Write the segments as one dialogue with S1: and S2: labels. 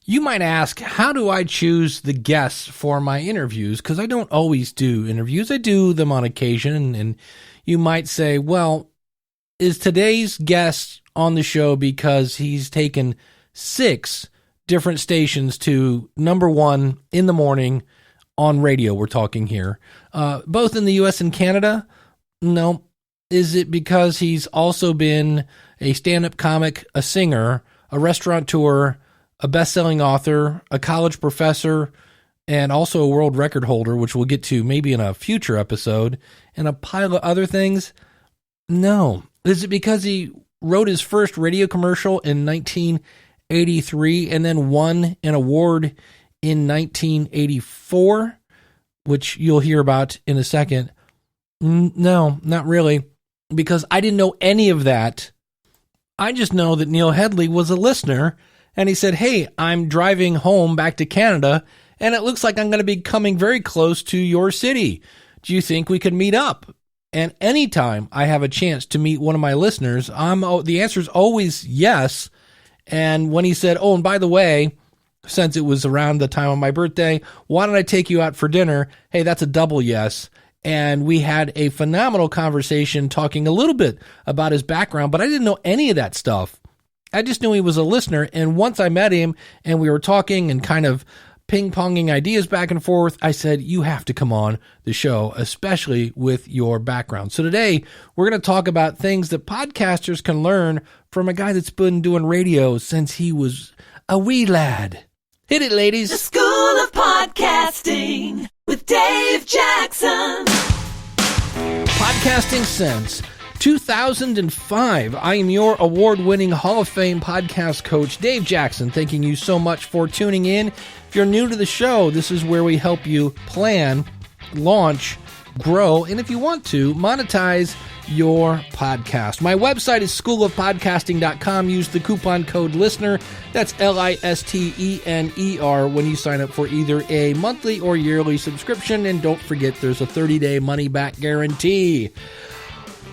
S1: You might ask, how do I choose the guests for my interviews? Because I don't always do interviews. I do them on occasion. And you might say, well, is today's guest on the show because he's taken 6 different stations to number 1 in the morning on radio? We're talking here, both in the U.S. and Canada. No. Is it because he's also been a stand-up comic, a singer, a restaurateur, a best-selling author, a college professor, and also a world record holder, which we'll get to maybe in a future episode, and a pile of other things? No. Is it because he wrote his first radio commercial in 1983 and then won an award in 1984, which you'll hear about in a second? No, not really, because I didn't know any of that. I just know that Neil Hedley was a listener, and he said, hey, I'm driving home back to Canada, and it looks like I'm going to be coming very close to your city. Do you think we could meet up? And anytime I have a chance to meet one of my listeners, the answer is always yes. And when he said, oh, and by the way, since it was around the time of my birthday, why don't I take you out for dinner? Hey, that's a double yes. And we had a phenomenal conversation talking a little bit about his background, but I didn't know any of that stuff. I just knew he was a listener. And once I met him and we were talking and kind of ping-ponging ideas back and forth, I said, you have to come on the show, especially with your background. So today we're going to talk about things that podcasters can learn from a guy that's been doing radio since he was a wee lad. Hit it, ladies.
S2: The School of Podcasting with Dave Jackson.
S1: Podcasting since 2005. I am your award-winning Hall of Fame podcast coach, Dave Jackson, thanking you so much for tuning in. If you're new to the show, this is where we help you plan, launch, grow, and if you want to, monetize your podcast. My website is schoolofpodcasting.com. Use the coupon code LISTENER. That's LISTENER when you sign up for either a monthly or yearly subscription. And don't forget, there's a 30-day money-back guarantee.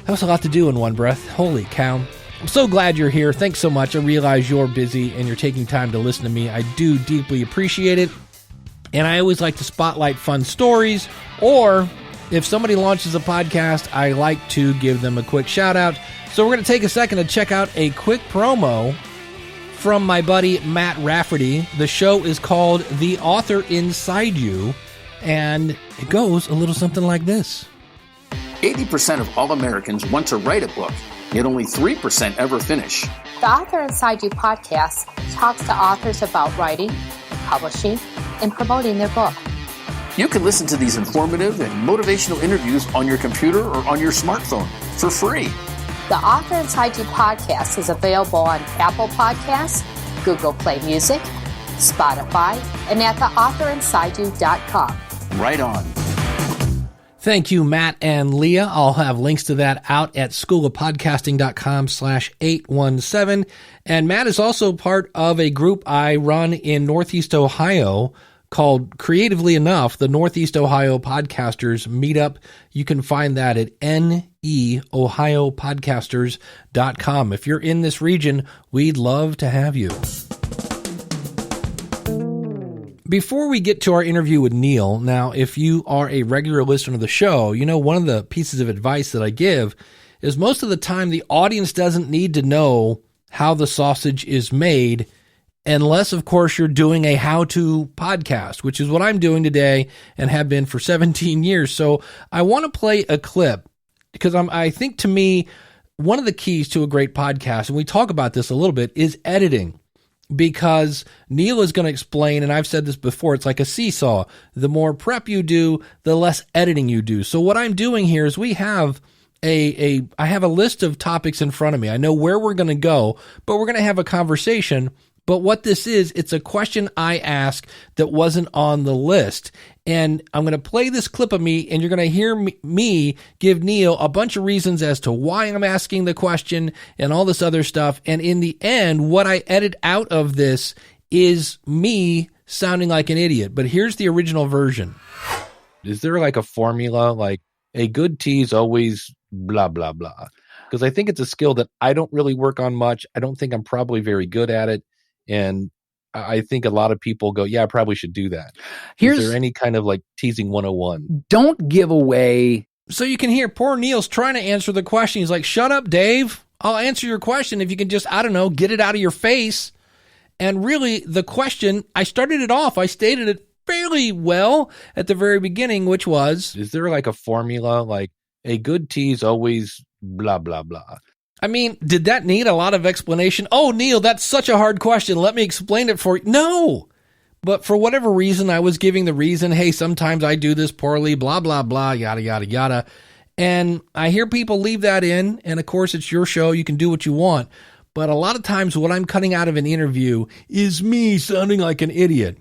S1: That was a lot to do in one breath. Holy cow. I'm so glad you're here. Thanks so much. I realize you're busy and you're taking time to listen to me. I do deeply appreciate it. And I always like to spotlight fun stories, or if somebody launches a podcast, I like to give them a quick shout out. So we're going to take a second to check out a quick promo from my buddy Matt Rafferty. The show is called The Author Inside You, and it goes a little something like this.
S3: 80% of all Americans want to write a book, yet only 3% ever finish.
S4: The Author Inside You podcast talks to authors about writing, publishing, and promoting their book.
S3: You can listen to these informative and motivational interviews on your computer or on your smartphone for free.
S4: The Author Inside You podcast is available on Apple Podcasts, Google Play Music, Spotify, and at theauthorinside.you.com.
S3: Right on.
S1: Thank you, Matt and Leah. I'll have links to that out at schoolofpodcasting.com/817. And Matt is also part of a group I run in Northeast Ohio called, creatively enough, the Northeast Ohio Podcasters Meetup. You can find that at neohiopodcasters.com. If you're in this region, we'd love to have you. Before we get to our interview with Neil, now, if you are a regular listener of the show, you know one of the pieces of advice that I give is most of the time the audience doesn't need to know how the sausage is made unless, of course, you're doing a how-to podcast, which is what I'm doing today and have been for 17 years. So I want to play a clip because I think, to me, one of the keys to a great podcast, and we talk about this a little bit, is editing. Because Neil is going to explain, and I've said this before, it's like a seesaw. The more prep you do, the less editing you do. So what I'm doing here is I have a list of topics in front of me. I know where we're going to go, but we're going to have a conversation. But what this is, it's a question I ask that wasn't on the list. And I'm going to play this clip of me, and you're going to hear me give Neil a bunch of reasons as to why I'm asking the question and all this other stuff. And in the end, what I edit out of this is me sounding like an idiot. But here's the original version. Is there like a formula, like a good tease always blah, blah, blah? Because I think it's a skill that I don't really work on much. I don't think I'm probably very good at it. And I think a lot of people go, yeah, I probably should do that. Is there any kind of like teasing 101?
S5: Don't give away.
S1: So you can hear poor Neil's trying to answer the question. He's like, shut up, Dave. I'll answer your question if you can just, I don't know, get it out of your face. And really, the question, I started it off, I stated it fairly well at the very beginning, which was, is there like a formula, like a good tease always blah, blah, blah? I mean, did that need a lot of explanation? Oh, Neil, that's such a hard question. Let me explain it for you. No. But for whatever reason, I was giving the reason, hey, sometimes I do this poorly, blah, blah, blah, yada, yada, yada. And I hear people leave that in. And of course, it's your show. You can do what you want. But a lot of times what I'm cutting out of an interview is me sounding like an idiot.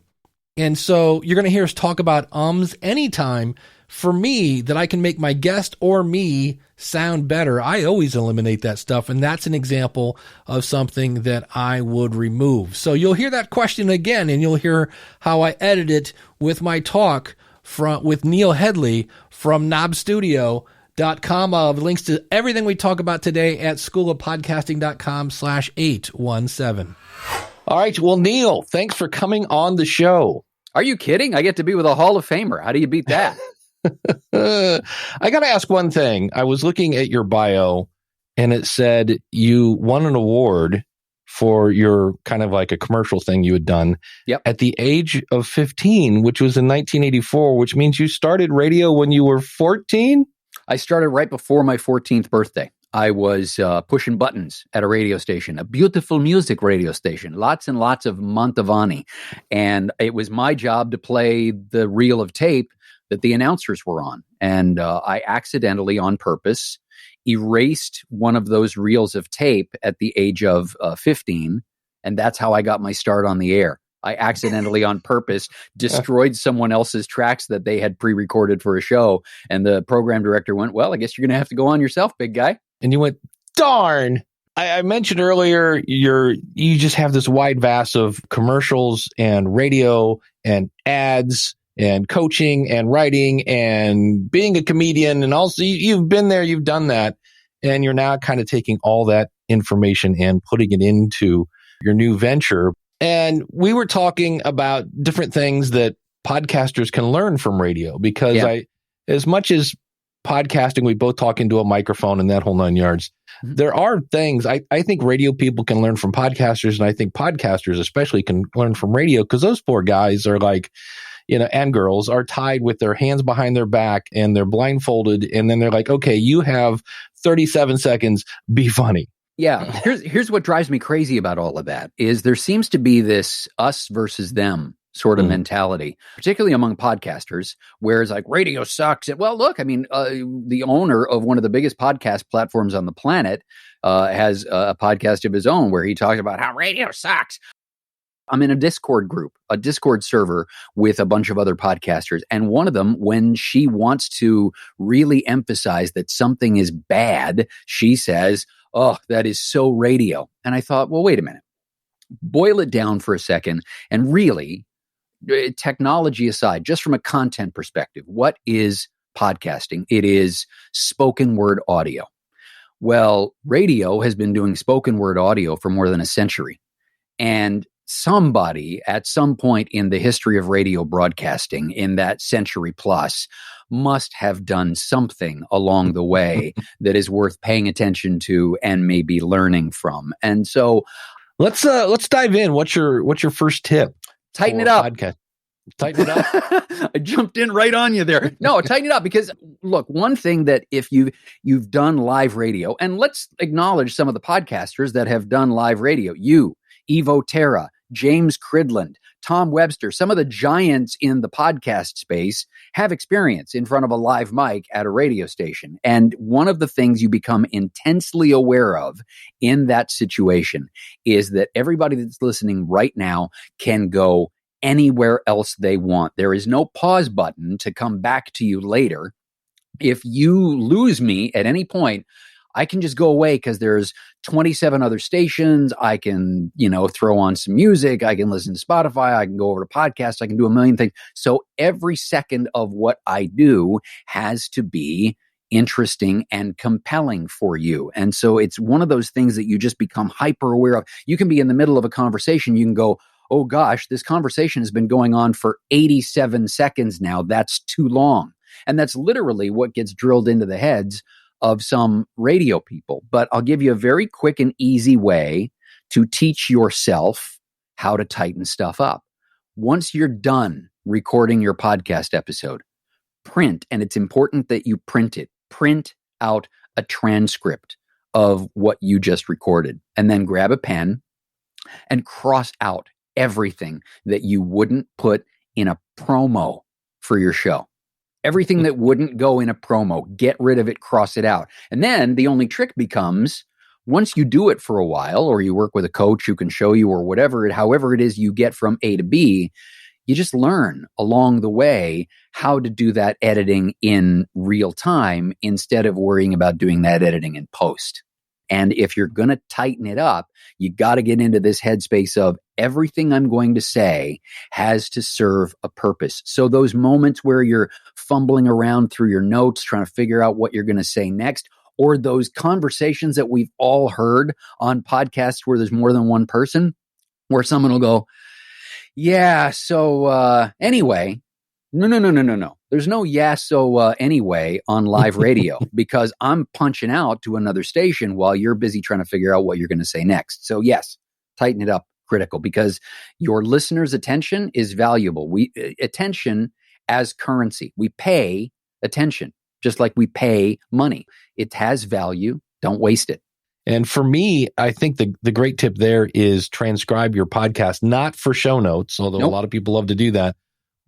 S1: And so you're going to hear us talk about ums anytime for me that I can make my guest or me sound better. I always eliminate that stuff. And that's an example of something that I would remove. So you'll hear that question again, and you'll hear how I edit it with my talk with Neil Hedley from knobbstudio.com. I'll have links to everything we talk about today at schoolofpodcasting.com/817. All right. Well, Neil, thanks for coming on the show.
S5: Are you kidding? I get to be with a Hall of Famer. How do you beat that?
S1: I got to ask one thing. I was looking at your bio and it said you won an award for your kind of like a commercial thing you had done at the age of 15, which was in 1984, which means you started radio when you were 14?
S5: I started right before my 14th birthday. I was pushing buttons at a radio station, a beautiful music radio station, lots and lots of Mantovani. And it was my job to play the reel of tape that the announcers were on. And I accidentally, on purpose, erased one of those reels of tape at the age of 15. And that's how I got my start on the air. I accidentally, on purpose, destroyed someone else's tracks that they had pre-recorded for a show. And the program director went, well, I guess you're going to have to go on yourself, big guy.
S1: And you went, darn. I mentioned earlier, you just have this wide vast of commercials and radio and ads and coaching and writing and being a comedian. And also you've been there, you've done that. And you're now kind of taking all that information and putting it into your new venture. And we were talking about different things that podcasters can learn from radio because as much as podcasting, we both talk into a microphone and that whole 9 yards. Mm-hmm. There are things I think radio people can learn from podcasters. And I think podcasters especially can learn from radio because those poor guys are like, and girls are tied with their hands behind their back and they're blindfolded. And then they're like, okay, you have 37 seconds. Be funny.
S5: Yeah. Here's what drives me crazy about all of that is there seems to be this us versus them sort of mentality, particularly among podcasters, where it's like radio sucks. Well, look, I mean, the owner of one of the biggest podcast platforms on the planet has a podcast of his own where he talks about how radio sucks. I'm in a Discord group, a Discord server with a bunch of other podcasters. And one of them, when she wants to really emphasize that something is bad, she says, oh, that is so radio. And I thought, well, wait a minute. Boil it down for a second and really, technology aside, just from a content perspective, what is podcasting? It is spoken word audio. Well, radio has been doing spoken word audio for more than a century. And somebody at some point in the history of radio broadcasting in that century plus must have done something along the way that is worth paying attention to and maybe learning from. And so
S1: let's dive in. What's your first tip?
S5: Tighten it up.
S1: Podcast. Tighten it up.
S5: I jumped in right on you there. No, tighten it up because look, one thing that if you've done live radio, and let's acknowledge some of the podcasters that have done live radio, you, Evo Terra, James Cridland, Tom Webster, some of the giants in the podcast space have experience in front of a live mic at a radio station. And one of the things you become intensely aware of in that situation is that everybody that's listening right now can go anywhere else they want. There is no pause button to come back to you later. If you lose me at any point, I can just go away because there's 27 other stations. I can, throw on some music. I can listen to Spotify. I can go over to podcasts. I can do a million things. So every second of what I do has to be interesting and compelling for you. And so it's one of those things that you just become hyper aware of. You can be in the middle of a conversation. You can go, oh gosh, this conversation has been going on for 87 seconds now. That's too long. And that's literally what gets drilled into the heads of some radio people. But I'll give you a very quick and easy way to teach yourself how to tighten stuff up. Once you're done recording your podcast episode, print, and it's important that you print it. Print out a transcript of what you just recorded, and then grab a pen and cross out everything that you wouldn't put in a promo for your show. Everything that wouldn't go in a promo, get rid of it, cross it out. And then the only trick becomes, once you do it for a while, or you work with a coach who can show you, or however it is you get from A to B, you just learn along the way how to do that editing in real time instead of worrying about doing that editing in post. And if you're going to tighten it up, you got to get into this headspace of everything I'm going to say has to serve a purpose. So those moments where you're fumbling around through your notes, trying to figure out what you're going to say next, or those conversations that we've all heard on podcasts where there's more than one person, where someone will go, yeah, so anyway, no. There's no anyway on live radio because I'm punching out to another station while you're busy trying to figure out what you're going to say next. So yes, tighten it up, critical, because your listener's attention is valuable. Attention as currency. We pay attention just like we pay money. It has value. Don't waste it.
S1: And for me, I think the great tip there is transcribe your podcast, not for show notes, although a lot of people love to do that,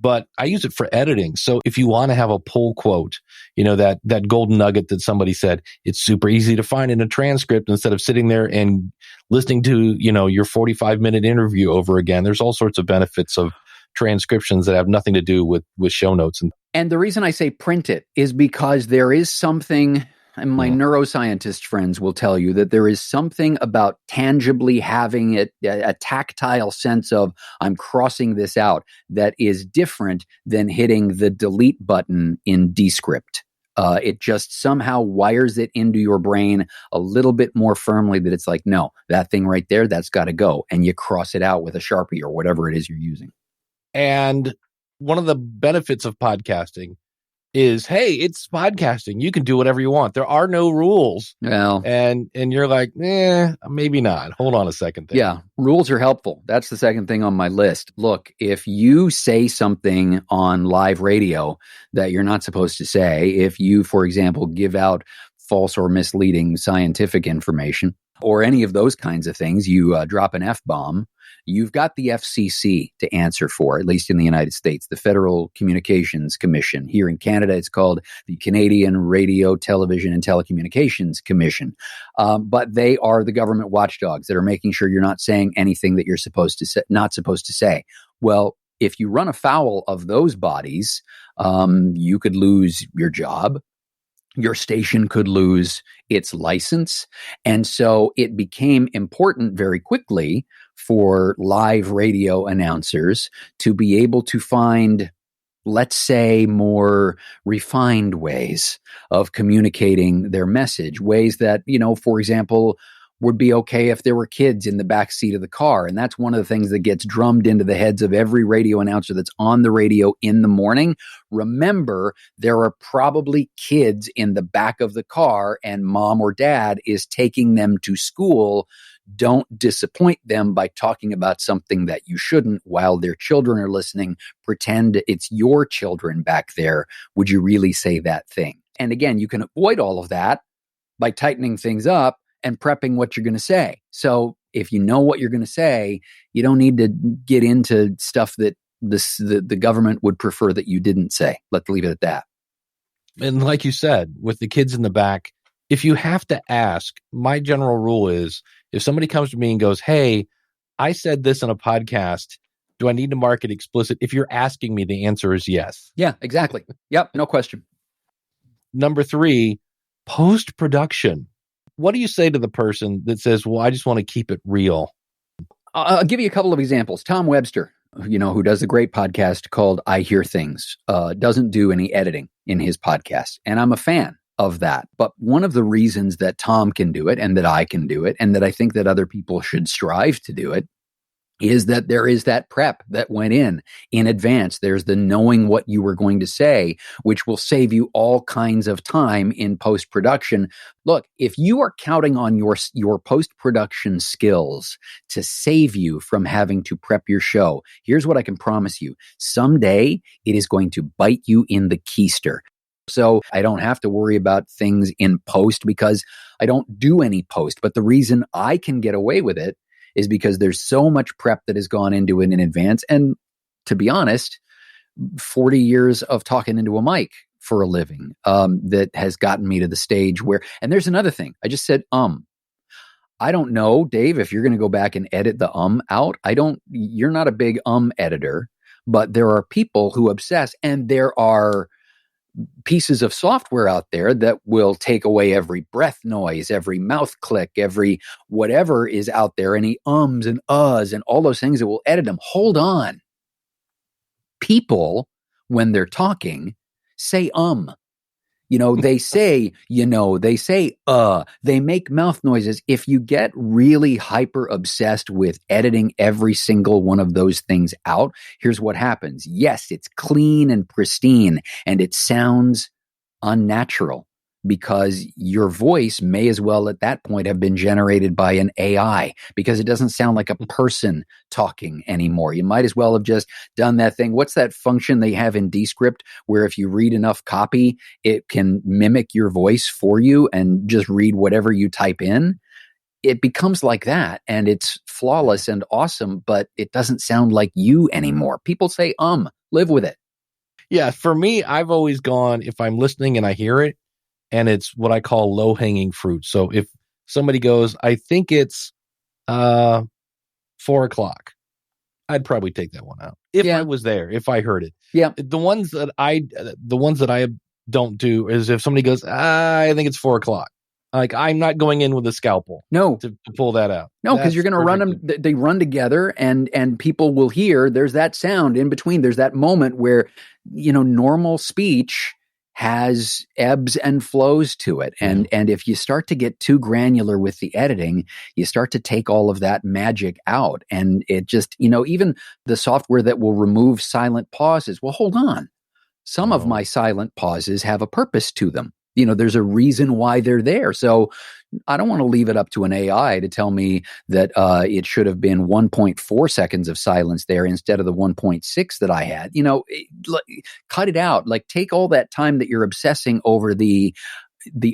S1: but I use it for editing. So if you want to have a pull quote, that golden nugget that somebody said, it's super easy to find in a transcript instead of sitting there and listening to, your 45-minute interview over again. There's all sorts of benefits of transcriptions that have nothing to do with show notes.
S5: And the reason I say print it is because there is something, and my neuroscientist friends will tell you that there is something about tangibly having a tactile sense of I'm crossing this out that is different than hitting the delete button in Descript. It just somehow wires it into your brain a little bit more firmly that it's like, no, that thing right there, that's got to go. And you cross it out with a Sharpie or whatever it is you're using.
S1: And one of the benefits of podcasting is, hey, it's podcasting. You can do whatever you want. There are no rules.
S5: Well,
S1: and you're like, maybe not. Hold on a second there.
S5: Yeah, rules are helpful. That's the second thing on my list. Look, if you say something on live radio that you're not supposed to say, if you, for example, give out false or misleading scientific information or any of those kinds of things, you drop an F-bomb, you've got the FCC to answer for, at least in the United States, the Federal Communications Commission. Here in Canada, it's called the Canadian Radio, Television, and Telecommunications Commission. But they are the government watchdogs that are making sure you're not saying anything that you're not supposed to say. Well, if you run afoul of those bodies, you could lose your job. Your station could lose its license. And so it became important very quickly for live radio announcers to be able to find, let's say, more refined ways of communicating their message, ways that, for example, would be okay if there were kids in the back seat of the car. And that's one of the things that gets drummed into the heads of every radio announcer that's on the radio in the morning. Remember, there are probably kids in the back of the car and mom or dad is taking them to school. Don't disappoint them by talking about something that you shouldn't while their children are listening. Pretend it's your children back there. Would you really say that thing? And again, you can avoid all of that by tightening things up and prepping what you're going to say. So if you know what you're going to say, you don't need to get into stuff that the government would prefer that you didn't say. Let's leave it at that.
S1: And like you said, with the kids in the back, if you have to ask, my general rule is if somebody comes to me and goes, hey, I said this on a podcast, do I need to mark it explicit? If you're asking me, the answer is yes.
S5: Yeah, exactly. Yep, no question.
S1: Number 3, post-production. What do you say to the person that says, well, I just want to keep it real?
S5: I'll give you a couple of examples. Tom Webster, who does a great podcast called I Hear Things, doesn't do any editing in his podcast. And I'm a fan of that. But one of the reasons that Tom can do it and that I can do it and that I think that other people should strive to do it is that there is that prep that went in advance. There's the knowing what you were going to say, which will save you all kinds of time in post-production. Look, if you are counting on your post-production skills to save you from having to prep your show, here's what I can promise you. Someday it is going to bite you in the keister. So I don't have to worry about things in post because I don't do any post. But the reason I can get away with it is because there's so much prep that has gone into it in advance. And to be honest, 40 years of talking into a mic for a living that has gotten me to the stage where, and there's another thing. I just said, I don't know, Dave, if you're going to go back and edit the out. You're not a big editor, but there are people who obsess, and there are pieces of software out there that will take away every breath noise, every mouth click, every whatever is out there, any ums and uhs and all those things that will edit them. Hold on. People, when they're talking, say they say, they say, they make mouth noises. If you get really hyper obsessed with editing every single one of those things out, here's what happens. Yes, it's clean and pristine and it sounds unnatural because your voice may as well at that point have been generated by an AI because it doesn't sound like a person talking anymore. You might as well have just done that thing. What's that function they have in Descript where if you read enough copy, it can mimic your voice for you and just read whatever you type in? It becomes like that and it's flawless and awesome, but it doesn't sound like you anymore. People say, live with it.
S1: Yeah, for me, I've always gone, if I'm listening and I hear it, and it's what I call low-hanging fruit. So if somebody goes, I think it's 4:00, I'd probably take that one out. If I was there, if I heard it.
S5: Yeah.
S1: The ones that I don't do is if somebody goes, I think it's 4:00. Like, I'm not going in with a scalpel.
S5: No.
S1: To pull that out.
S5: No, because you're going to run them. They run together and people will hear there's that sound in between. There's that moment where, normal speech has ebbs and flows to it. And if you start to get too granular with the editing, you start to take all of that magic out. And it just, even the software that will remove silent pauses. Well, hold on. Some of my silent pauses have a purpose to them. There's a reason why they're there. So I don't want to leave it up to an AI to tell me that it should have been 1.4 seconds of silence there instead of the 1.6 that I had. Cut it out. Like, take all that time that you're obsessing over the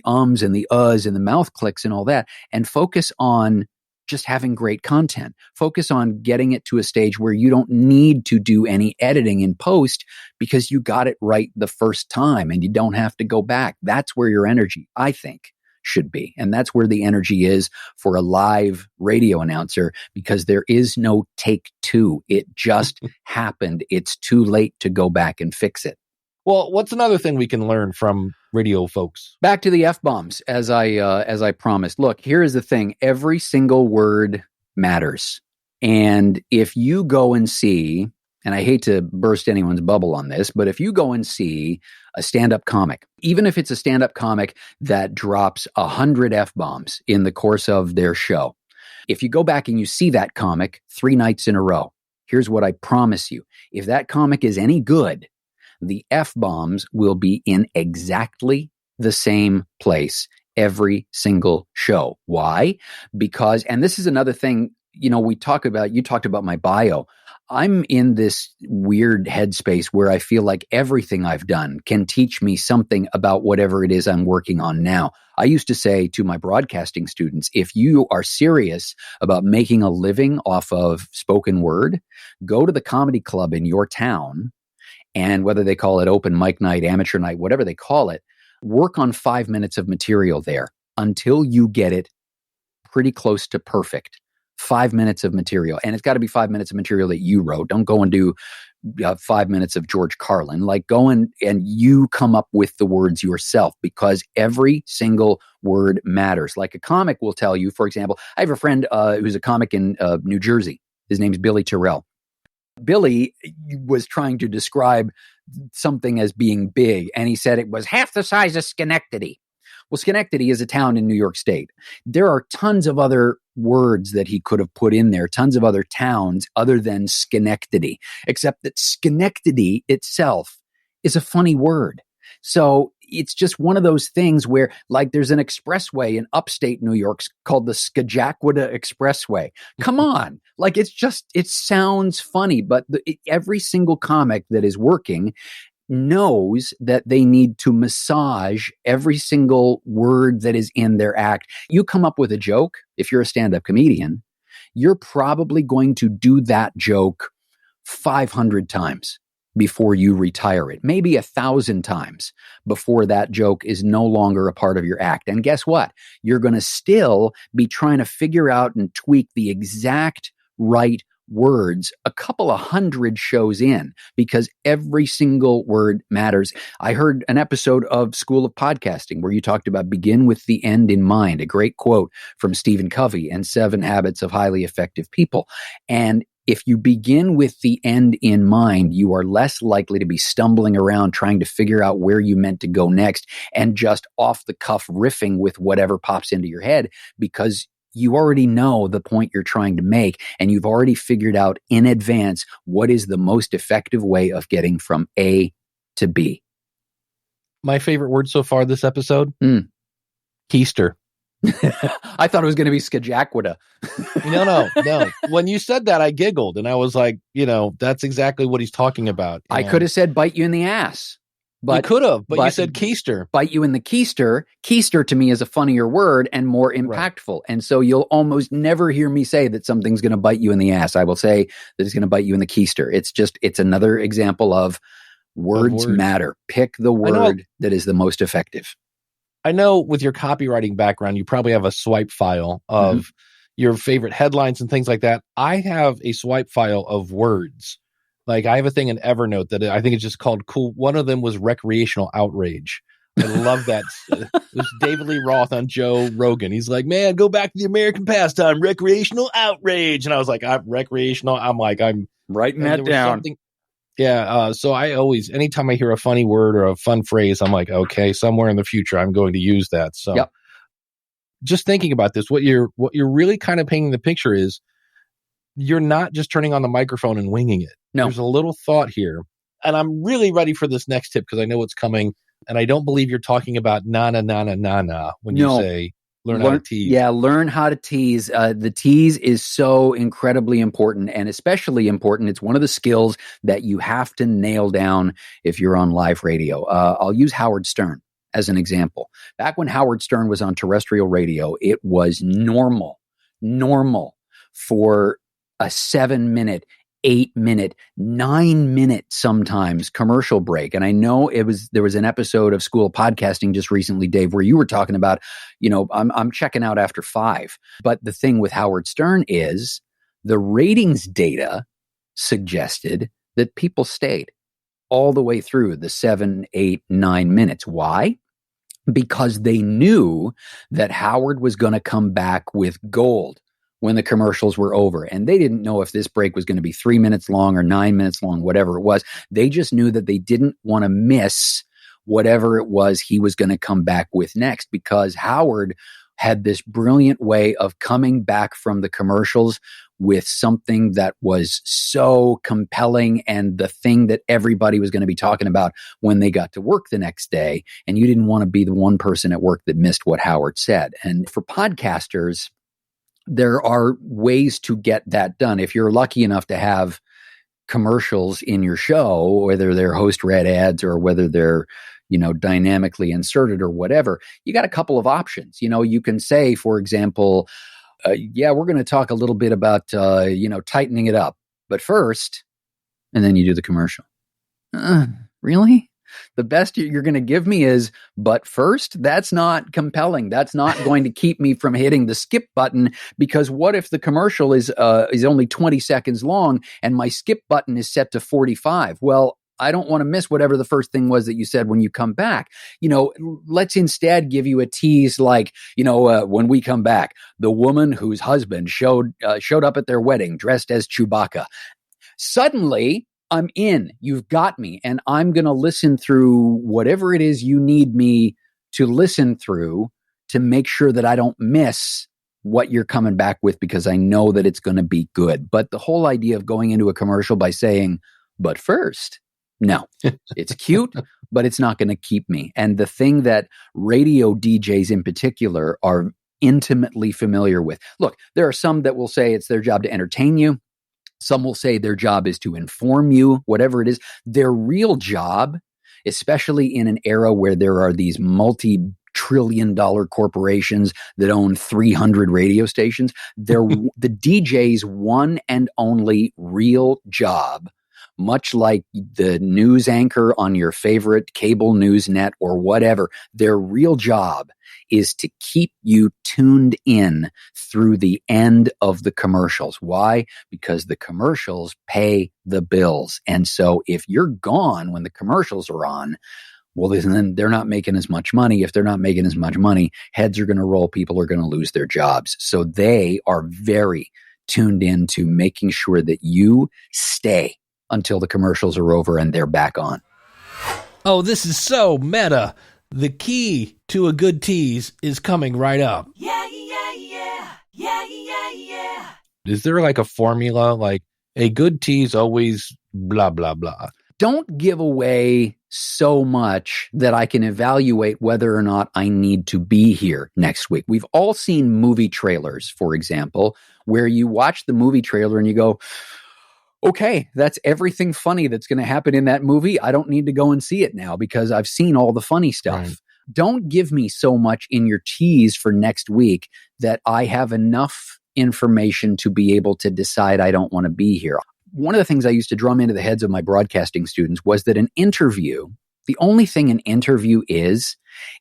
S5: ums and the uhs and the mouth clicks and all that and focus on just having great content. Focus on getting it to a stage where you don't need to do any editing in post because you got it right the first time and you don't have to go back. That's where your energy, I think, should be. And that's where the energy is for a live radio announcer because there is no take two. It just happened. It's too late to go back and fix it.
S1: Well, what's another thing we can learn from radio folks?
S5: Back to the F-bombs, as I promised. Look, here is the thing. Every single word matters. And if you go and see, and I hate to burst anyone's bubble on this, but if you go and see a stand-up comic, even if it's a stand-up comic that drops 100 F-bombs in the course of their show, if you go back and you see that comic 3 nights in a row, here's what I promise you. If that comic is any good, the F-bombs will be in exactly the same place every single show. Why? Because, and this is another thing, you talked about my bio. I'm in this weird headspace where I feel like everything I've done can teach me something about whatever it is I'm working on now. I used to say to my broadcasting students, if you are serious about making a living off of spoken word, go to the comedy club in your town. And whether they call it open mic night, amateur night, whatever they call it, work on 5 minutes of material there until you get it pretty close to perfect. 5 minutes of material. And it's got to be 5 minutes of material that you wrote. Don't go and do 5 minutes of George Carlin. Like, go and you come up with the words yourself because every single word matters. Like a comic will tell you, for example, I have a friend who's a comic in New Jersey. His name's Billy Terrell. Billy was trying to describe something as being big, and he said it was half the size of Schenectady. Well, Schenectady is a town in New York State. There are tons of other words that he could have put in there, tons of other towns other than Schenectady, except that Schenectady itself is a funny word. So it's just one of those things where, like, there's an expressway in upstate New York called the Scajaquada Expressway. Come on. Like, it sounds funny, but every single comic that is working knows that they need to massage every single word that is in their act. You come up with a joke, if you're a stand-up comedian, you're probably going to do that joke 500 times before you retire it, maybe 1,000 times before that joke is no longer a part of your act. And guess what? You're going to still be trying to figure out and tweak the exact right words a couple of hundred shows in, because every single word matters. I heard an episode of School of Podcasting where you talked about begin with the end in mind, a great quote from Stephen Covey and 7 Habits of Highly Effective People. And if you begin with the end in mind, you are less likely to be stumbling around trying to figure out where you meant to go next and just off the cuff riffing with whatever pops into your head, because you already know the point you're trying to make, and you've already figured out in advance what is the most effective way of getting from A to B.
S1: My favorite word so far this episode? Keister.
S5: I thought it was going to be Scajaquada.
S1: No. When you said that, I giggled, and I was like, that's exactly what he's talking about.
S5: I could have said bite you in the ass. But
S1: you could have, but you said keister.
S5: Bite you in the keister. Keister to me is a funnier word and more impactful. Right. And so you'll almost never hear me say that something's going to bite you in the ass. I will say that it's going to bite you in the keister. It's another example of words matter. Pick the word that is the most effective.
S1: I know with your copywriting background, you probably have a swipe file of your favorite headlines and things like that. I have a swipe file of words. Like, I have a thing in Evernote that I think it's just called cool. One of them was recreational outrage. I love that. It was David Lee Roth on Joe Rogan. He's like, man, go back to the American pastime, recreational outrage. And I was like, I'm
S5: writing that down.
S1: Yeah. So I always, anytime I hear a funny word or a fun phrase, I'm like, okay, somewhere in the future, I'm going to use that. So just thinking about this, what you're really kind of painting the picture is, you're not just turning on the microphone and winging it.
S5: No.
S1: There's a little thought here. And I'm really ready for this next tip because I know it's coming. And I don't believe you're talking about na when you say learn how to tease.
S5: Yeah, learn how to tease. The tease is so incredibly important, and especially important. It's one of the skills that you have to nail down if you're on live radio. I'll use Howard Stern as an example. Back when Howard Stern was on terrestrial radio, it was normal for a 7-minute, 8-minute, 9-minute sometimes commercial break. And I know there was an episode of School of Podcasting just recently, Dave, where you were talking about, I'm checking out after 5. But the thing with Howard Stern is the ratings data suggested that people stayed all the way through the 7, 8, 9 minutes. Why? Because they knew that Howard was going to come back with gold when the commercials were over. And they didn't know if this break was going to be 3 minutes long or 9 minutes long, whatever it was. They just knew that they didn't want to miss whatever it was he was going to come back with next, because Howard had this brilliant way of coming back from the commercials with something that was so compelling and the thing that everybody was going to be talking about when they got to work the next day. And you didn't want to be the one person at work that missed what Howard said. And for podcasters, there are ways to get that done. If you're lucky enough to have commercials in your show, whether they're host read ads or whether they're, dynamically inserted or whatever, you got a couple of options. You can say, for example, we're going to talk a little bit about, tightening it up. But first, and then you do the commercial. Really? The best you're going to give me is, but first? That's not compelling. That's not going to keep me from hitting the skip button, because what if the commercial is only 20 seconds long and my skip button is set to 45? Well, I don't want to miss whatever the first thing was that you said when you come back. Let's instead give you a tease like, when we come back, the woman whose husband showed up at their wedding dressed as Chewbacca. Suddenly, I'm in. You've got me. And I'm going to listen through whatever it is you need me to listen through to make sure that I don't miss what you're coming back with, because I know that it's going to be good. But the whole idea of going into a commercial by saying, but first, no, it's cute, but it's not going to keep me. And the thing that radio DJs in particular are intimately familiar with. Look, there are some that will say it's their job to entertain you. Some will say their job is to inform you, whatever it is. Their real job, especially in an era where there are these multi-trillion-dollar corporations that own 300 radio stations, the DJ's one and only real job, much like the news anchor on your favorite cable news net or whatever, their real job is to keep you tuned in through the end of the commercials. Why? Because the commercials pay the bills. And so if you're gone when the commercials are on, well, then they're not making as much money. If they're not making as much money, heads are going to roll. People are going to lose their jobs. So they are very tuned in to making sure that you stay until the commercials are over and they're back on.
S1: Oh, this is so meta. The key to a good tease is coming right up.
S2: Yeah, yeah, yeah. Yeah, yeah, yeah.
S1: Is there like a formula, like a good tease always blah, blah, blah?
S5: Don't give away so much that I can evaluate whether or not I need to be here next week. We've all seen movie trailers, for example, where you watch the movie trailer and you go, okay, that's everything funny that's going to happen in that movie. I don't need to go and see it now because I've seen all the funny stuff. Right. Don't give me so much in your tease for next week that I have enough information to be able to decide I don't want to be here. One of the things I used to drum into the heads of my broadcasting students was that an interview, the only thing an interview is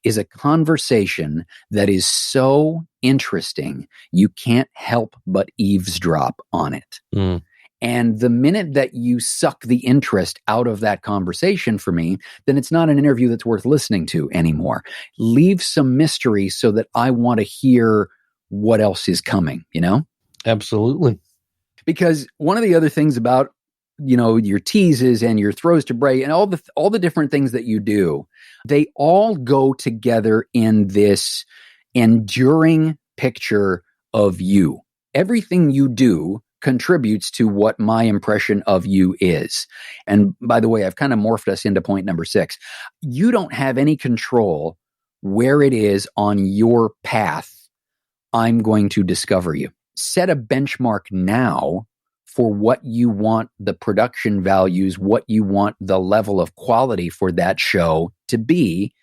S5: a conversation that is so interesting, you can't help but eavesdrop on it. Mm. And the minute that you suck the interest out of that conversation for me, then it's not an interview that's worth listening to anymore. Leave some mystery so that I want to hear what else is coming, you know?
S1: Absolutely.
S5: Because one of the other things about, you know, your teases and your throws to break and all the different things that you do, they all go together in this enduring picture of you. Everything you do contributes to what my impression of you is. And by the way, I've kind of morphed us into point number 6. You don't have any control where it is on your path I'm going to discover you. Set a benchmark now for what you want the production values, what you want the level of quality for that show to be,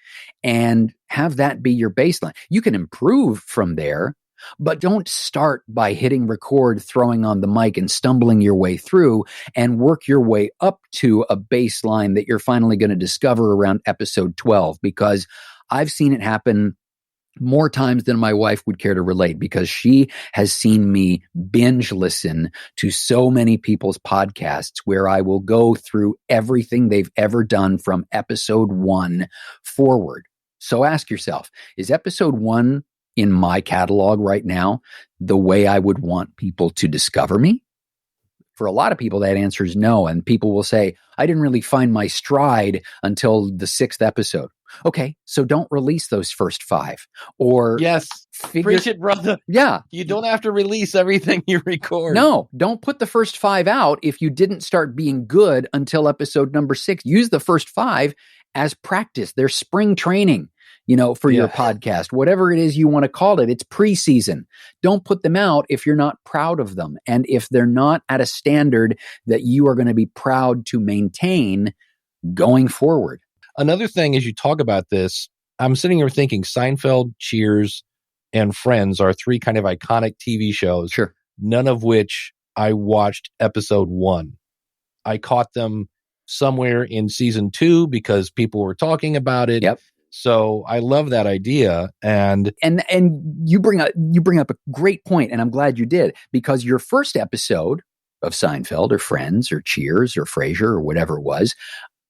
S5: and have that be your baseline. You can improve from there, but don't start by hitting record, throwing on the mic and stumbling your way through and work your way up to a baseline that you're finally going to discover around episode 12, because I've seen it happen more times than my wife would care to relate, because she has seen me binge listen to so many people's podcasts where I will go through everything they've ever done from episode 1 forward. So ask yourself, is episode 1 in my catalog right now the way I would want people to discover me? For a lot of people, that answer is no. And people will say, I didn't really find my stride until the 6th episode. Okay, so don't release those first 5. Or
S1: yes, preach it, brother.
S5: Yeah.
S1: You don't have to release everything you record.
S5: No, don't put the first 5 out if you didn't start being good until episode number 6. Use the first 5 as practice. They're spring training, for your podcast, whatever it is you want to call it. It's preseason. Don't put them out if you're not proud of them. And if they're not at a standard that you are going to be proud to maintain going forward.
S1: Another thing, as you talk about this, I'm sitting here thinking Seinfeld, Cheers, and Friends are 3 kind of iconic TV shows.
S5: Sure.
S1: None of which I watched episode 1. I caught them somewhere in season 2 because people were talking about it.
S5: Yep.
S1: So I love that idea. And
S5: you bring up a great point, and I'm glad you did, because your first episode of Seinfeld or Friends or Cheers or Frasier or whatever it was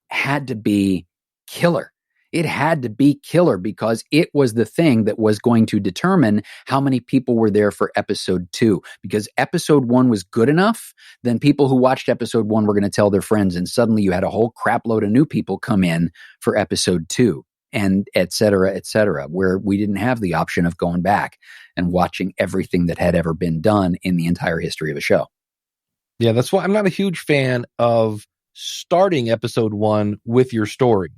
S5: had to be killer. It had to be killer because it was the thing that was going to determine how many people were there for episode 2. Because episode 1 was good enough, then people who watched episode 1 were going to tell their friends, and suddenly you had a whole crap load of new people come in for episode 2. and et cetera, where we didn't have the option of going back and watching everything that had ever been done in the entire history of a show.
S1: Yeah, that's why I'm not a huge fan of starting episode 1 with your story.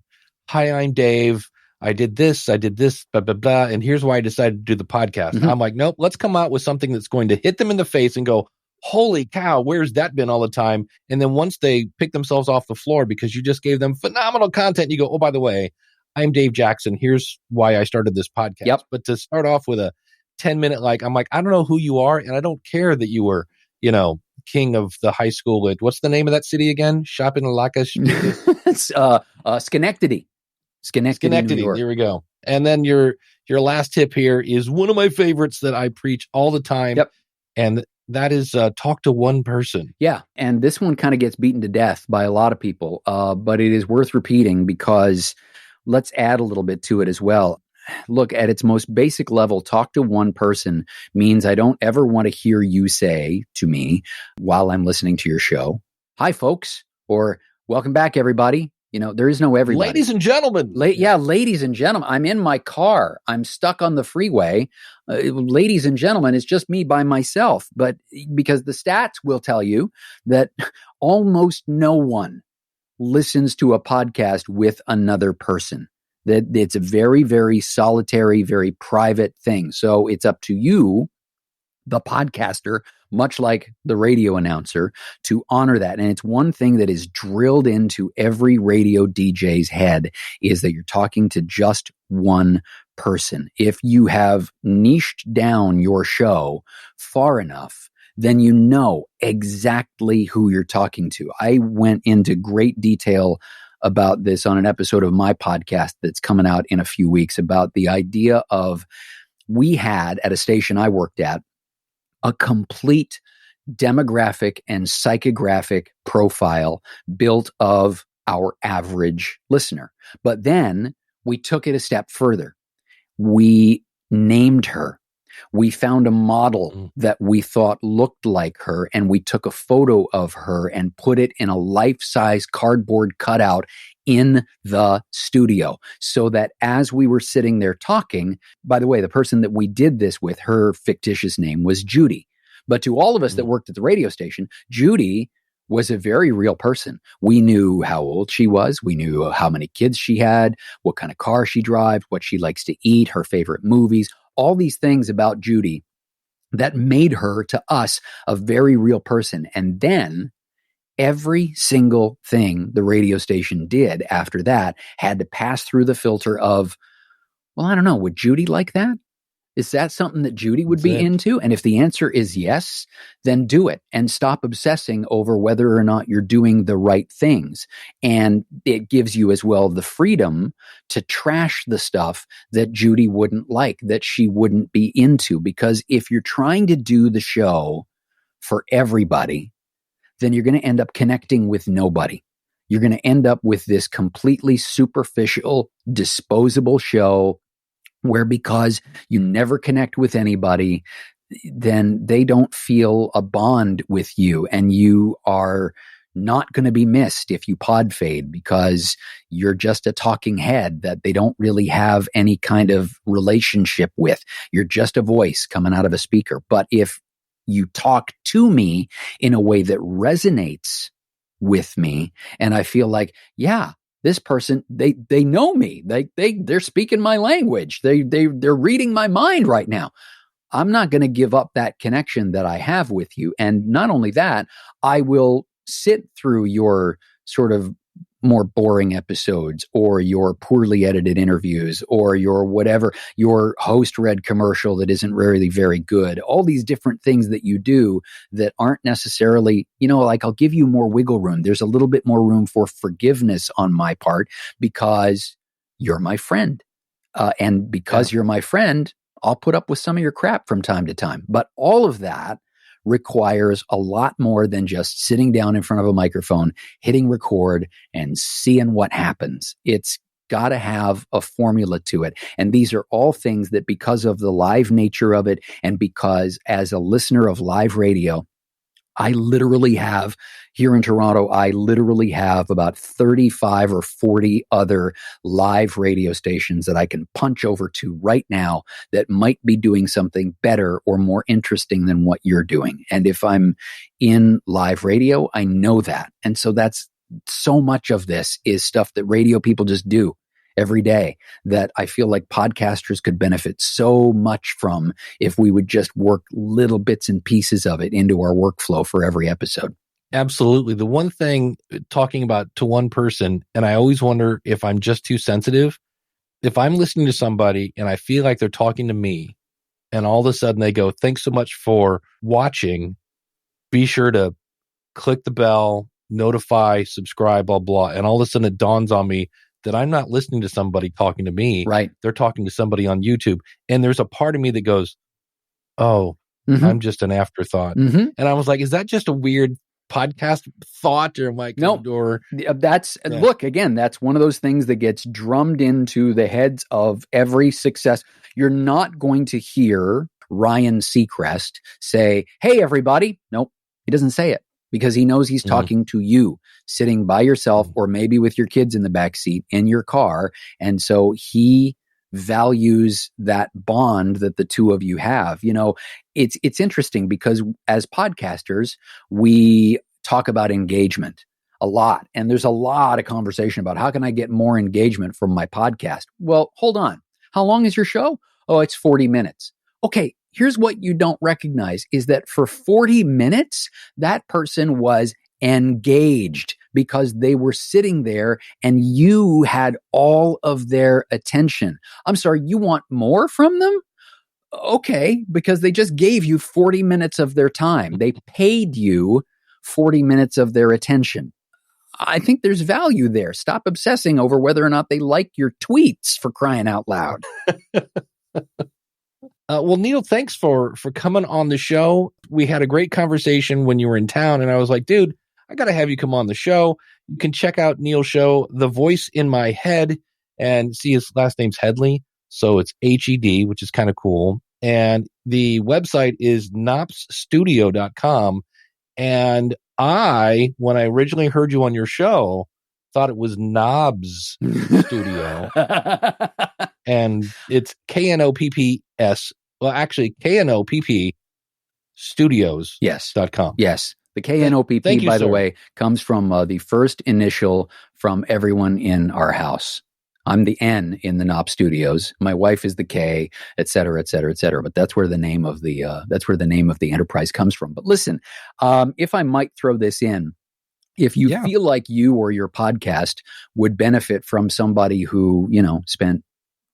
S1: Hi, I'm Dave. I did this, blah, blah, blah. And here's why I decided to do the podcast.
S5: Mm-hmm.
S1: I'm like, nope, let's come out with something that's going to hit them in the face and go, holy cow, where's that been all the time? And then once they pick themselves off the floor because you just gave them phenomenal content, you go, oh, by the way, I'm Dave Jackson. Here's why I started this podcast.
S5: Yep.
S1: But to start off with a 10-minute, I'm like, I don't know who you are. And I don't care that you were, king of the high school at, what's the name of that city again? Shopinalaka?
S5: It's Schenectady. Schenectady, New York.
S1: Here we go. And then your last tip here is one of my favorites that I preach all the time.
S5: Yep.
S1: And that is talk to one person.
S5: Yeah. And this one kind of gets beaten to death by a lot of people, but it is worth repeating because let's add a little bit to it as well. Look, at its most basic level, talk to one person means I don't ever want to hear you say to me while I'm listening to your show, hi, folks, or welcome back, everybody. There is no everybody.
S1: Ladies and gentlemen.
S5: Ladies and gentlemen. I'm in my car. I'm stuck on the freeway. Ladies and gentlemen, it's just me by myself. But because the stats will tell you that almost no one listens to a podcast with another person. That it's a very, very solitary, very private thing. So it's up to you, the podcaster, much like the radio announcer, to honor that. And it's one thing that is drilled into every radio DJ's head is that you're talking to just one person. If you have niched down your show far enough, then you know exactly who you're talking to. I went into great detail about this on an episode of my podcast that's coming out in a few weeks about the idea of we had at a station I worked at a complete demographic and psychographic profile built of our average listener. But then we took it a step further. We named her. We found a model that we thought looked like her, and we took a photo of her and put it in a life-size cardboard cutout in the studio so that as we were sitting there talking, by the way, the person that we did this with, her fictitious name was Judy. But to all of us that worked at the radio station, Judy was a very real person. We knew how old she was. We knew how many kids she had, what kind of car she drives, what she likes to eat, her favorite movies, all these things about Judy that made her to us a very real person. And then every single thing the radio station did after that had to pass through the filter of, well, I don't know, would Judy like that? Is that something that Judy would be into? And if the answer is yes, then do it and stop obsessing over whether or not you're doing the right things. And it gives you as well the freedom to trash the stuff that Judy wouldn't like, that she wouldn't be into. Because if you're trying to do the show for everybody, then you're going to end up connecting with nobody. You're going to end up with this completely superficial, disposable show where because you never connect with anybody, then they don't feel a bond with you, and you are not going to be missed if you pod fade because you're just a talking head that they don't really have any kind of relationship with. You're just a voice coming out of a speaker. But if you talk to me in a way that resonates with me, and I feel like, yeah, this person, they know me. They're speaking my language. They're reading my mind right now. I'm not going to give up that connection that I have with you. And not only that, I will sit through your sort of more boring episodes or your poorly edited interviews or your whatever, your host read commercial that isn't really very good. All these different things that you do that aren't necessarily, like I'll give you more wiggle room. There's a little bit more room for forgiveness on my part because you're my friend. And because you're my friend, I'll put up with some of your crap from time to time. But all of that requires a lot more than just sitting down in front of a microphone, hitting record, and seeing what happens. It's got to have a formula to it. And these are all things that, because of the live nature of it, and because as a listener of live radio, I literally have, here in Toronto, I literally have about 35 or 40 other live radio stations that I can punch over to right now that might be doing something better or more interesting than what you're doing. And if I'm in live radio, I know that. And so that's so much of this is stuff that radio people just do every day that I feel like podcasters could benefit so much from if we would just work little bits and pieces of it into our workflow for every episode.
S1: Absolutely. The one thing talking about to one person, and I always wonder if I'm just too sensitive, if I'm listening to somebody and I feel like they're talking to me and all of a sudden they go, thanks so much for watching. Be sure to click the bell, notify, subscribe, blah, blah. And all of a sudden it dawns on me that I'm not listening to somebody talking to me.
S5: Right.
S1: They're talking to somebody on YouTube. And there's a part of me that goes, oh, I'm just an afterthought. And I was like, is that just a weird podcast thought? Or am I?
S5: No, look, again, that's one of those things that gets drummed into the heads of every success. You're not going to hear Ryan Seacrest say, hey, everybody. Nope, he doesn't say it. Because he knows he's talking to you sitting by yourself or maybe with your kids in the back seat in your car. And so he values that bond that the two of you have. You know, it's interesting because as podcasters, we talk about engagement a lot. And there's a lot of conversation about how can I get more engagement from my podcast? Well, hold on. How long is your show? Oh, it's 40 minutes. Okay. Here's what you don't recognize is that for 40 minutes, that person was engaged because they were sitting there and you had all of their attention. I'm sorry, you want more from them? Okay, because they just gave you 40 minutes of their time. They paid you 40 minutes of their attention. I think there's value there. Stop obsessing over whether or not they like your tweets, for crying out loud.
S1: Well, Neil, thanks for coming on the show. We had a great conversation when you were in town, and I was like, dude, I got to have you come on the show. You can check out Neil's show, The Voice in My Hed, and see his last name's Hedley. So it's H-E-D, which is kind of cool. And the website is knoppstudio.com. And when I originally heard you on your show, thought it was Knobs Studio. And it's Knopps. Well, actually, Knopp Studios.com.
S5: Yes. The Knopp, by the way, comes from the first initial from everyone in our house. I'm the N in the Knopp Studios. My wife is the K, et cetera, et cetera, et cetera. But that's where the name of the enterprise comes from. But listen, if I might throw this in, if you feel like you or your podcast would benefit from somebody who, spent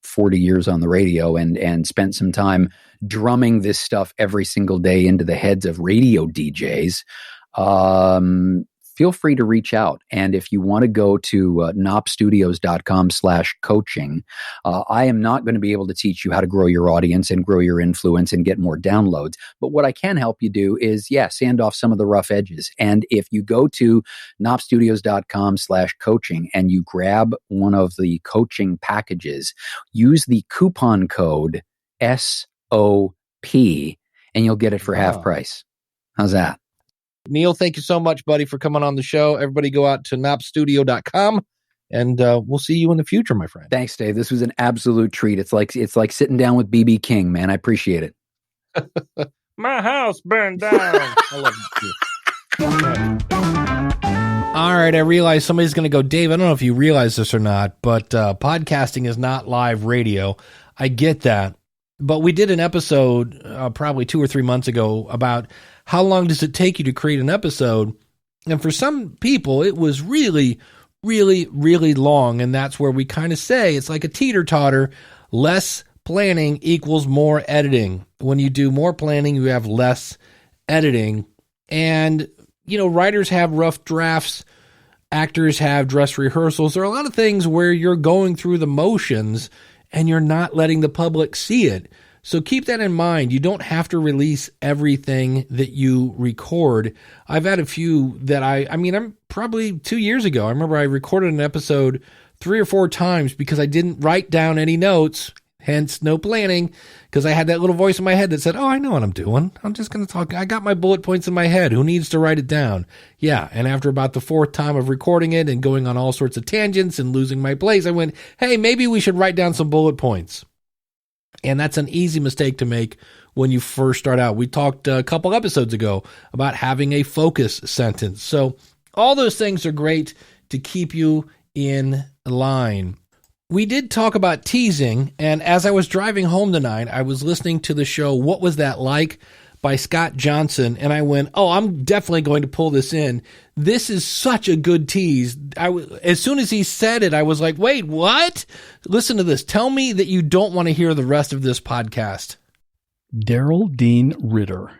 S5: 40 years on the radio and spent some time drumming this stuff every single day into the heads of radio DJs, feel free to reach out. And if you want to go to knoppstudios.com/coaching, I am not going to be able to teach you how to grow your audience and grow your influence and get more downloads. But what I can help you do is, sand off some of the rough edges. And if you go to knoppstudios.com/coaching and you grab one of the coaching packages, use the coupon code SOP and you'll get it for half price. How's that?
S1: Neil, thank you so much, buddy, for coming on the show. Everybody go out to knoppstudio.com, and we'll see you in the future, my friend.
S5: Thanks, Dave. This was an absolute treat. It's like sitting down with B.B. King, man. I appreciate it.
S1: My house burned down. I love you. All right, I realize somebody's going to go, Dave, I don't know if you realize this or not, but podcasting is not live radio. I get that. But we did an episode probably 2 or 3 months ago about how long does it take you to create an episode? And for some people, it was really, really, really long. And that's where we kind of say it's like a teeter-totter. Less planning equals more editing. When you do more planning, you have less editing. And, writers have rough drafts. Actors have dress rehearsals. There are a lot of things where you're going through the motions and you're not letting the public see it. So keep that in mind. You don't have to release everything that you record. I've had a few that I'm probably 2 years ago. I remember I recorded an episode 3 or 4 times because I didn't write down any notes. hence no planning, because I had that little voice in my head that said, oh, I know what I'm doing. I'm just going to talk. I got my bullet points in my head. Who needs to write it down? Yeah. And after about the fourth time of recording it and going on all sorts of tangents and losing my place, I went, hey, maybe we should write down some bullet points. And that's an easy mistake to make when you first start out. We talked a couple episodes ago about having a focus sentence. So all those things are great to keep you in line. We did talk about teasing, and as I was driving home tonight, I was listening to the show What Was That Like by Scott Johnson, and I went, oh, I'm definitely going to pull this in. This is such a good tease. As soon as he said it, I was like, wait, what? Listen to this. Tell me that you don't want to hear the rest of this podcast.
S6: Daryl Dean Ritter.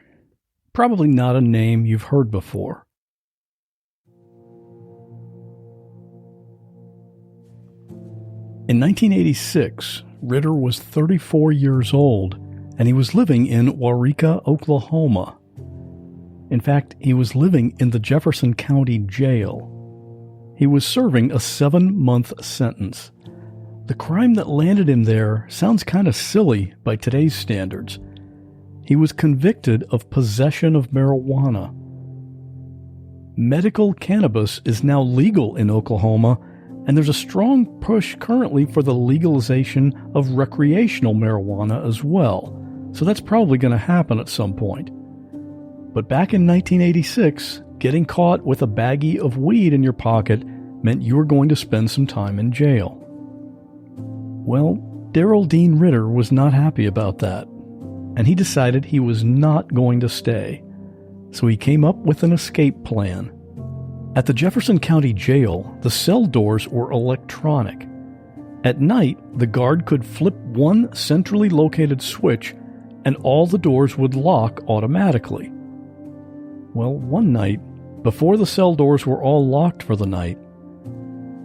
S6: Probably not a name you've heard before. In 1986, Ritter was 34 years old, and he was living in Waurika, Oklahoma. In fact, he was living in the Jefferson County Jail. He was serving a 7-month sentence. The crime that landed him there sounds kind of silly by today's standards. He was convicted of possession of marijuana. Medical cannabis is now legal in Oklahoma, and there's a strong push currently for the legalization of recreational marijuana as well. So that's probably going to happen at some point. But back in 1986, getting caught with a baggie of weed in your pocket meant you were going to spend some time in jail. Well, Daryl Dean Ritter was not happy about that, and he decided he was not going to stay. So he came up with an escape plan. At the Jefferson County Jail, the cell doors were electronic. At night, the guard could flip one centrally located switch and all the doors would lock automatically. Well, one night, before the cell doors were all locked for the night,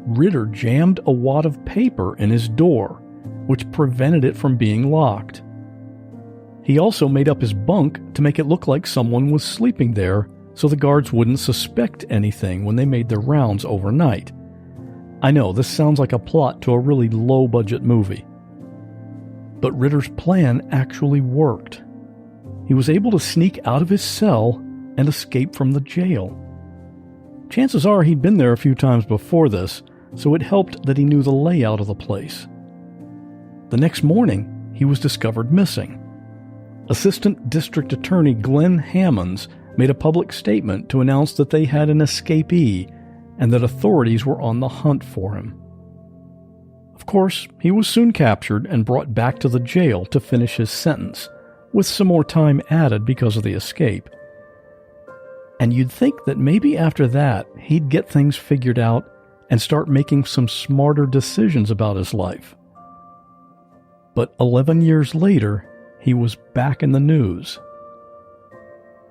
S6: Ritter jammed a wad of paper in his door, which prevented it from being locked. He also made up his bunk to make it look like someone was sleeping there, so the guards wouldn't suspect anything when they made their rounds overnight. I know, this sounds like a plot to a really low-budget movie. But Ritter's plan actually worked. He was able to sneak out of his cell and escape from the jail. Chances are he'd been there a few times before this, so it helped that he knew the layout of the place. The next morning, he was discovered missing. Assistant District Attorney Glenn Hammonds made a public statement to announce that they had an escapee and that authorities were on the hunt for him. Of course, he was soon captured and brought back to the jail to finish his sentence, with some more time added because of the escape. And you'd think that maybe after that, he'd get things figured out and start making some smarter decisions about his life. But 11 years later, he was back in the news.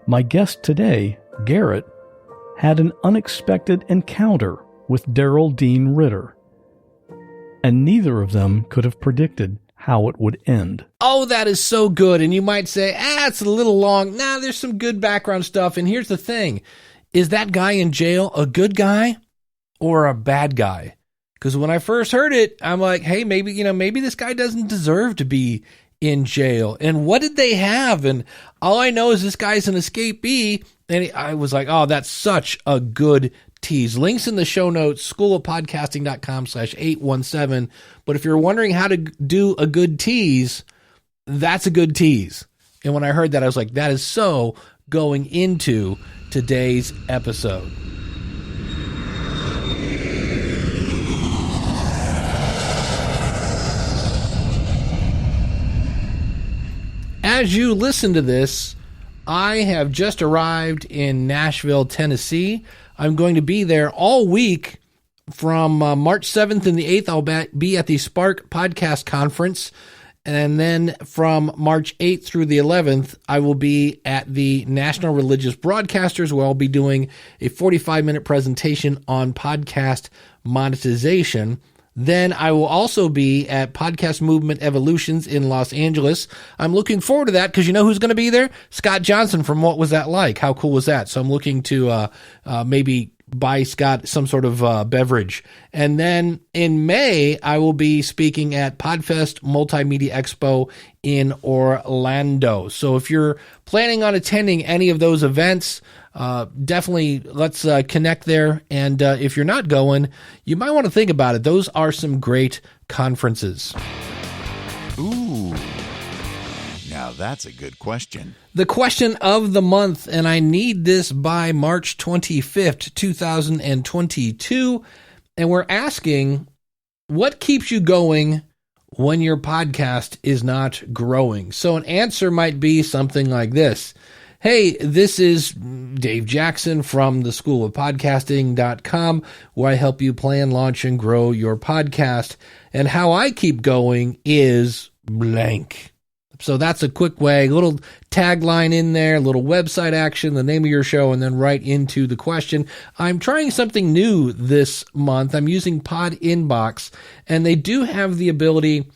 S6: My guest today, Garrett, had an unexpected encounter with Daryl Dean Ritter, and neither of them could have predicted how it would end.
S1: Oh, that is so good. And you might say, it's a little long. Nah, there's some good background stuff. And here's the thing. Is that guy in jail a good guy or a bad guy? Because when I first heard it, I'm like, hey, maybe this guy doesn't deserve to be in jail. And what did they have? And all I know is this guy's an escapee. And I was like, oh, that's such a good tease. Links in the show notes, schoolofpodcasting.com/817. But if you're wondering how to do a good tease, that's a good tease. And when I heard that, I was like, that is so going into today's episode. As you listen to this, I have just arrived in Nashville, Tennessee. I'm going to be there all week from March 7th and the 8th. I'll be at the Spark Podcast Conference. And then from March 8th through the 11th, I will be at the National Religious Broadcasters, where I'll be doing a 45-minute presentation on podcast monetization. Then I will also be at Podcast Movement Evolutions in Los Angeles. I'm looking forward to that because you know who's going to be there? Scott Johnson from What Was That Like? How cool was that? So I'm looking to maybe buy Scott some sort of beverage. And then in May, I will be speaking at Podfest Multimedia Expo in Orlando. So if you're planning on attending any of those events, definitely let's connect there. And if you're not going, you might want to think about it. Those are some great conferences.
S7: Ooh. Now that's a good question.
S1: The question of the month, and I need this by March 25th, 2022. And we're asking, what keeps you going when your podcast is not growing? So an answer might be something like this. Hey, this is Dave Jackson from the School of Podcasting.com, where I help you plan, launch, and grow your podcast. And how I keep going is blank. So that's a quick way, a little tagline in there, a little website action, the name of your show, and then right into the question. I'm trying something new this month. I'm using Pod Inbox, and they do have the ability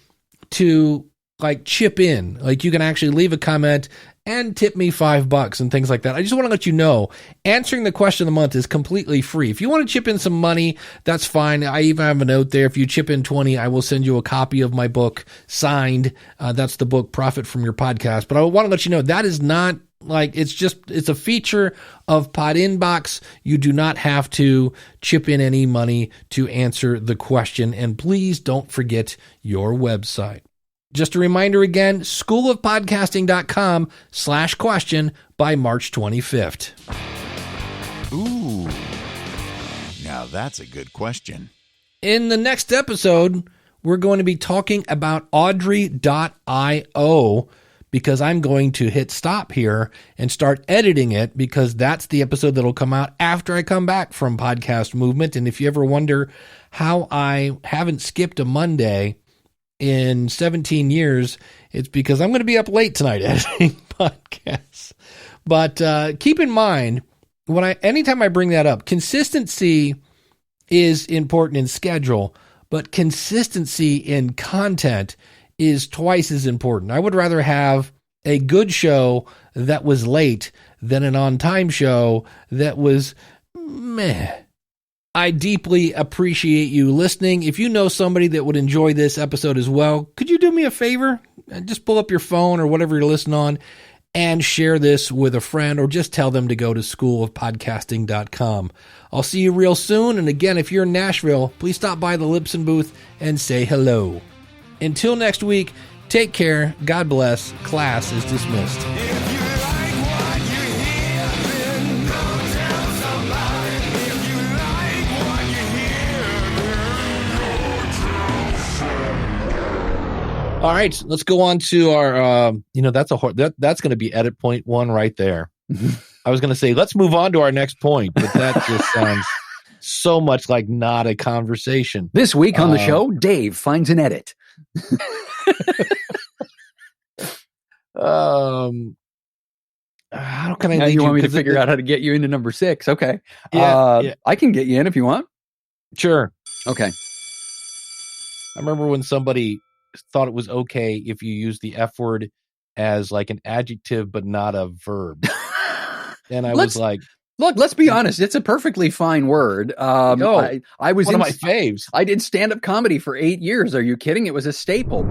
S1: to like chip in. Like you can actually leave a comment and tip me $5 and things like that. I just want to let you know, answering the question of the month is completely free. If you want to chip in some money, that's fine. I even have a note there. If you chip in 20, I will send you a copy of my book signed. That's the book, Profit from Your Podcast. But I want to let you know that is not like, it's a feature of Pod Inbox. You do not have to chip in any money to answer the question. And please don't forget your website. Just a reminder again, schoolofpodcasting.com/question by March 25th.
S7: Ooh. Now that's a good question.
S1: In the next episode, we're going to be talking about Audrey.io because I'm going to hit stop here and start editing it because that's the episode that'll come out after I come back from Podcast Movement. And if you ever wonder how I haven't skipped a Monday in 17 years, it's because I'm going to be up late tonight editing podcasts. But keep in mind, anytime I bring that up, consistency is important in schedule, but consistency in content is twice as important. I would rather have a good show that was late than an on-time show that was meh. I deeply appreciate you listening. If you know somebody that would enjoy this episode as well, could you do me a favor? Just pull up your phone or whatever you're listening on and share this with a friend, or just tell them to go to schoolofpodcasting.com. I'll see you real soon. And again, if you're in Nashville, please stop by the Lipson booth and say hello. Until next week, take care. God bless. Class is dismissed. All right, let's go on to our, that's going to be edit point 1 right there. I was going to say, let's move on to our next point, but that just sounds so much like not a conversation.
S5: This week on the show, Dave finds an edit.
S1: How can I lead
S5: you want me to figure out how to get you into number 6? Okay.
S1: Yeah.
S5: I can get you in if you want.
S1: Sure.
S5: Okay.
S1: I remember when somebody thought it was okay if you use the F word as like an adjective, but not a verb. And I was like,
S5: look, let's be honest. It's a perfectly fine word. I was
S1: one of my faves.
S5: I did stand-up comedy for 8 years. Are you kidding? It was a staple.